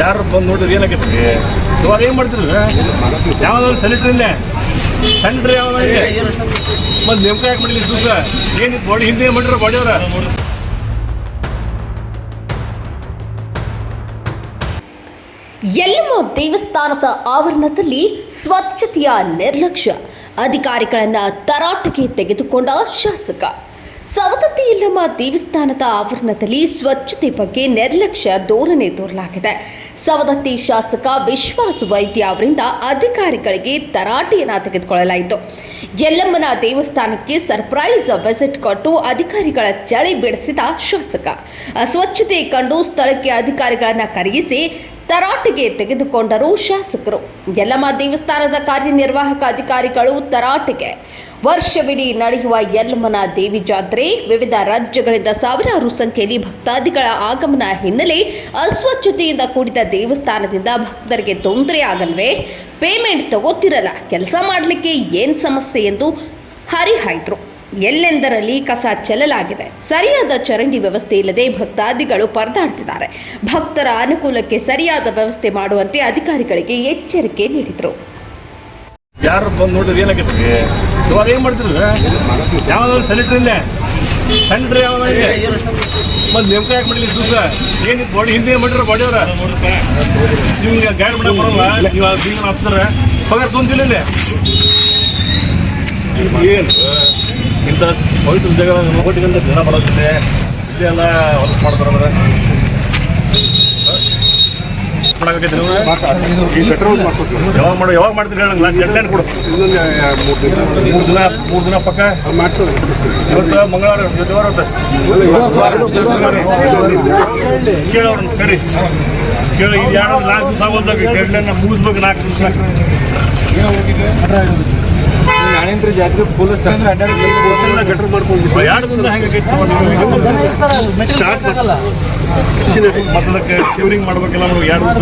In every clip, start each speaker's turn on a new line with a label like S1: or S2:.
S1: ಯಾರು ಬಂದು ನೋಡಿದ್ರೆ ಏನಾಗೈತಿ ಇವಾಗ ಏನು ಮಾಡ್ತೀರಿ ಯಾವ್ದಾದ್ರು ಸೆಲೆಕ್ಟ್ರಿ ಇಲ್ಲೇ ಸೆಂಟ್ರಿ ಯಾವ್ದು ಮತ್ತು ನೇಮಕ ಯಾಕೆ ಮಾಡಲಿ ದಿವಸ ಏನು ಬಾಡಿ ಹಿಂದೆ ಮಾಡಿರೋ ಬಾಡಿಯವ್ರ
S2: ಯಲ್ಲಮ್ಮ ದೇವಸ್ಥಾನದ ಆವರಣದಲ್ಲಿ ಸ್ವಚ್ಛತೆಯ ನಿರ್ಲಕ್ಷ್ಯ, ಅಧಿಕಾರಿಗಳನ್ನು ತರಾಟೆಗೆ ತೆಗೆದುಕೊಂಡ ಶಾಸಕ. ಸವದತ್ತಿ ಯಲ್ಲಮ್ಮ ದೇವಸ್ಥಾನದ ಆವರಣದಲ್ಲಿ ಸ್ವಚ್ಛತೆ ಬಗ್ಗೆ ನಿರ್ಲಕ್ಷ್ಯ ಧೋರಣೆ ತೋರಲಾಗಿದೆ. ಸವದತ್ತಿ ಶಾಸಕ ವಿಶ್ವಾಸ ವೈದ್ಯ ಅವರಿಂದ ಅಧಿಕಾರಿಗಳಿಗೆ ತರಾಟೆಯನ್ನು ತೆಗೆದುಕೊಳ್ಳಲಾಯಿತು. ಯಲ್ಲಮ್ಮನ ದೇವಸ್ಥಾನಕ್ಕೆ ಸರ್ಪ್ರೈಸ್ ವಿಸಿಟ್ ಕೊಟ್ಟು ಅಧಿಕಾರಿಗಳ ಚಳಿ ಬಿಡಿಸಿದ ಶಾಸಕ ಅಸ್ವಚ್ಛತೆ ಕಂಡು ಸ್ಥಳಕ್ಕೆ ಅಧಿಕಾರಿಗಳನ್ನು ಕರೆಯಿಸಿ ತರಾಟೆಗೆ ತೆಗೆದುಕೊಂಡರು ಶಾಸಕರು. ಯಲ್ಲಮ್ಮ ದೇವಸ್ಥಾನದ ಕಾರ್ಯನಿರ್ವಾಹಕ ಅಧಿಕಾರಿಗಳು ತರಾಟೆಗೆ. ವರ್ಷವಿಡೀ ನಡೆಯುವ ಯಲ್ಲಮ್ಮನ ದೇವಿ ಜಾತ್ರೆ, ವಿವಿಧ ರಾಜ್ಯಗಳಿಂದ ಸಾವಿರಾರು ಸಂಖ್ಯೆಯಲ್ಲಿ ಭಕ್ತಾದಿಗಳ ಆಗಮನ ಹಿನ್ನೆಲೆ ಅಸ್ವಚ್ಛತೆಯಿಂದ ಕೂಡಿದ ದೇವಸ್ಥಾನದಿಂದ ಭಕ್ತರಿಗೆ ತೊಂದರೆ ಆಗಲ್ವೇ? ಪೇಮೆಂಟ್ ತಗೋತಿರಲ್ಲ, ಕೆಲಸ ಮಾಡಲಿಕ್ಕೆ ಏನು ಸಮಸ್ಯೆ ಎಂದು ಹರಿಹಾಯ್ದರು. ಎಲ್ಲೆಂದರಲ್ಲಿ ಕಸ ಚೆಲ್ಲಲಾಗಿದೆ, ಸರಿಯಾದ ಚರಂಡಿ ವ್ಯವಸ್ಥೆ ಇಲ್ಲದೆ ಭಕ್ತಾದಿಗಳು ಪರದಾಡ್ತಿದ್ದಾರೆ. ಭಕ್ತರ ಅನುಕೂಲಕ್ಕೆ ಸರಿಯಾದ ವ್ಯವಸ್ಥೆ ಮಾಡುವಂತೆ ಅಧಿಕಾರಿಗಳಿಗೆ ಎಚ್ಚರಿಕೆ ನೀಡಿದರು.
S1: ಯಾರು ಬಂದು ನೋಡಿದ್ರೆ ಏನಾಗೈತಿ ಇವಾಗ ಏನು ಮಾಡ್ತೀರಿ ಯಾವ್ದಾದ್ರು ಸೆಲೆಕ್ಟ್ರಿ ಇಲ್ಲೇ ಸೆಂಟ್ರಿ ಯಾವ್ದು ಮತ್ತು ನೇಮಕ ಯಾಕೆ ಮಾಡಲಿ ದಿವಸ ಏನು ಬಾಡಿ ಹಿಂದೆ ಮಾಡಿರೋ ಬಾಡಿಯವ್ರ ನಿಮ್ಗೆ ಗೈಡ್ ಮಾಡಕ್ಕೆ ಬರೋಲ್ಲ. ನೀವು ಜೀವನ ಆಫೀಸರ್ ಪಗಾರ ತೊಂದಿಲ್ಲ ಇಲ್ಲೇ ಏನು ಇಂಥ ಪವಿತ್ರ ಜಾಗ ನೋಟಿಗಂತ ಜನ ಬರೋದಿದೆ ಇಲ್ಲೆಲ್ಲ ಹೊಲಸು ಮಾಡ್ತಾರೆ. ಯಾವಾಗ ಮಾಡ್ತೀರಿ ಹೇಳಿ ನಾನು ಡೆಡ್ಲೈನ್ ಕೊಡು. 3 ದಿನ ಪಕ್ಕ ಇವತ್ತು ಮಂಗಳವಾರ ಬುಧವಾರ ಕೇಳೋರು ಕರಿ ಕೇಳಿ 4 ದಿವಸ ಆಗೋದಾಗ ಡೆಡ್ಲೈನ್ ಮುಗಿಸ್ಬೇಕು. 4 ದಿವಸ
S3: ಜ್ಞಾನೇಂದ್ರ ಜಾತ್ರೆ ಫುಲ್ ಗಟ್ರ ಮಾಡ್ಕೊಂಡು
S1: 2 ದಿನ ಹೆಂಗೆ ಮೊದಲಕ್ಕೆ ಶಿವರಿಂಗ್ ಮಾಡ್ಬೇಕೆಲ್ಲ 2 ದಿವಸ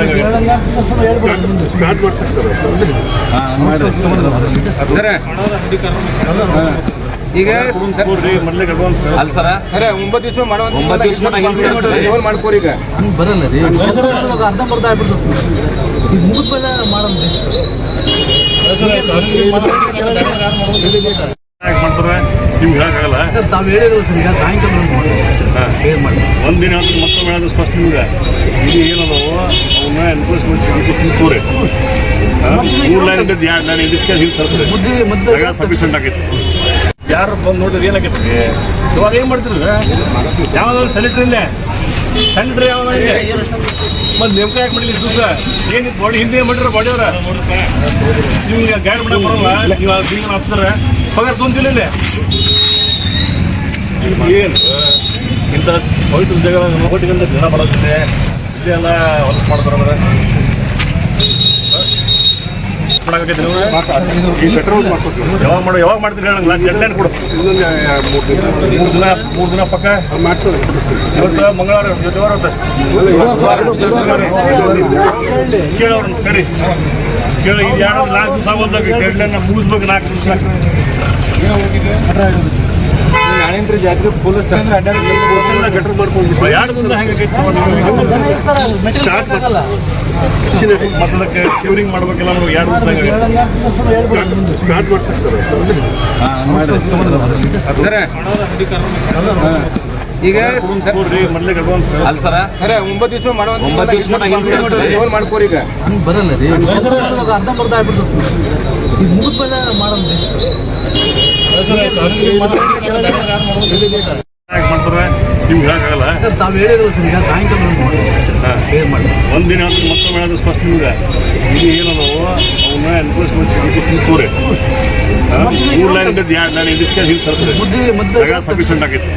S3: ಸ್ಟಾರ್ಟ್ ಮಾಡ್ಸಿರ್ತಾರೆ ಸರ. ಈಗ
S1: ಮೊದಲಿಗೆ ಅಡ್ವಾನ್ಸ್
S3: ಅಲ್ಲ ಸರ, ಸರ 9 ದಿವಸ ಮಾಡುವಂತ ಮಾಡ್ಕೋರಿ. ಈಗ
S4: ಬರಲ್ಲ ರೀ, ಅರ್ಧಂಬರ್ಧ ಆಗ್ಬಿಡ್ತು. ಈಗ ಮುಗಿದ್ಮೇಲೆ ಮಾಡೋದು
S1: ಮಾಡ್ತಾರೆ. ನಿಮ್ಗೆ ಹೇಳಕ್ಕಾಗಲ್ಲ
S4: ಸರ್, ತಾವು ಹೇಳಿದ್ರು ಸರ್. ಈಗ ಸಾಯಂಕಾಲ ಮಾಡಿ
S1: ಒಂದಿನ ಮತ್ತೊಮ್ಮೆ ಹೇಳೋದು ಸ್ಪಷ್ಟ. ನಿಮ್ಗೆ ಈಗ ಏನದವು ಅವನ್ನ ಎನ್ಫೋರ್ಸ್ಮೆಂಟ್ ತೋರಿ 3 ಲೈನ್ ಇದ್ದದ್ದು 2 ಲೈನ್ ಇಂಡಿಸ್ಕಲ್ ಹಿಂಗೆ ಸರ್ಸ್ರಿ ಜಾಗ ಸಫಿಷಿಯಂಟ್ ಆಗೈತಿ. ಯಾರು ಬಂದು ನೋಡಿದ್ರೆ ಏನಾಗೈತಿ ಇವಾಗ ಏನು ಮಾಡ್ತೀರಿ ಯಾವ್ದಾದ್ರು ಸೆಲೆಕ್ಟ್ರಿ ಇಲ್ಲೇ ಸೆಂಟ್ರಿ ಯಾವ್ದು ಮತ್ತು ನೇಮಕ ಯಾಕೆ ಮಾಡಲಿ ದಿವಸ ಏನು ಬಾಡಿ ಹಿಂದೆ ಮಾಡಿರೋ ಬಾಡಿಯವ್ರ ನಿಮ್ಗೆ ಗೈಡ್ ಮಾಡಕ್ಕೆ ಬರೋಲ್ಲ. ನೀವು ಜೀವನ ಆಫೀಸರ್ ಪಗಾರ ತೊಂದಿಲ್ಲ ಇಲ್ಲೇ ಏನು ಇಂಥ ಪವಿತ್ರ ಜಾಗ ನೋಟಿಗಂತ ಜನ ಬರೋದಿದೆ ಇಲ್ಲೆಲ್ಲ ಹೊಲಸು ಮಾಡ್ತಾರೆ. ಯಾವಾಗ ಮಾಡ್ತೀರಿ ಹೇಳಿ ನಾನು ಡೆಡ್ಲೈನ್ ಕೊಡು. 3 ದಿನ ಪಕ್ಕ ಇವತ್ತು ಮಂಗಳವಾರ ಬುಧವಾರ ಕೇಳೋರು ಕರಿ ಕೇಳಿ 4 ದಿವಸ ಆಗೋದಾಗ ಡೆಡ್ಲೈನ್ ಮುಗಿಸ್ಬೇಕು. 4 ದಿವಸ
S3: ಜ್ಞಾನೇಂದ್ರ ಜಾತ್ರೆ ಫುಲ್ ಗಟ್ರ ಮಾಡ್ಕೊಂಡು
S1: 2 ದಿನ ಹೆಂಗೆ ಸ್ಟಾರ್ಟ್ ಮೊದಲಕ್ಕೆ ಶಿವರಿಂಗ್ ಮಾಡ್ಬೇಕೆಲ್ಲ 2 ದಿವಸ
S3: ಸ್ಟಾರ್ಟ್ ಮಾಡ್ಸಿರ್ತಾರೆ ಸರ. ಈಗ
S1: ಮೊದಲಿಗೆ ಅಡ್ವಾನ್ಸ್
S3: ಅಲ್ಲ ಸರ, ಸರ 9 ದಿವಸ ಮಾಡುವಂತ ಮಾಡ್ಕೋರಿ. ಈಗ
S4: ಬರಲ್ಲ ರೀ, ಅರ್ಧಂಬರ್ಧ ಆಗ್ಬಿಡ್ತು. ಈಗ ಮುಗಿದ್ಮೇಲೆ ಮಾಡೋದು
S1: ಮಾಡ್ತಾರೆ. ನಿಮ್ಗೆ ಹೇಳಕ್ಕಾಗಲ್ಲ
S4: ಸರ್, ತಾವು ಹೇಳಿದ್ರು ಸರ್. ಈಗ ಸಾಯಂಕಾಲ ಮಾಡಿ
S1: ಒಂದಿನ ಮತ್ತೊಮ್ಮೆ ಹೇಳೋದು ಸ್ಪಷ್ಟ. ನಿಮ್ಗೆ ಈಗ ಏನದವು ಅವನ್ನ ಎನ್ಫೋರ್ಸ್ಮೆಂಟ್ ತೋರಿ 3 ಲೈನ್ ಇದ್ದದ್ದು 2 ಲೈನ್ ಇಂಡಿಸ್ಕಲ್ ಹಿಂಗೆ ಸರ್ಸ್ರಿ ಜಾಗ ಸಫಿಷಿಯಂಟ್ ಆಗೈತಿ.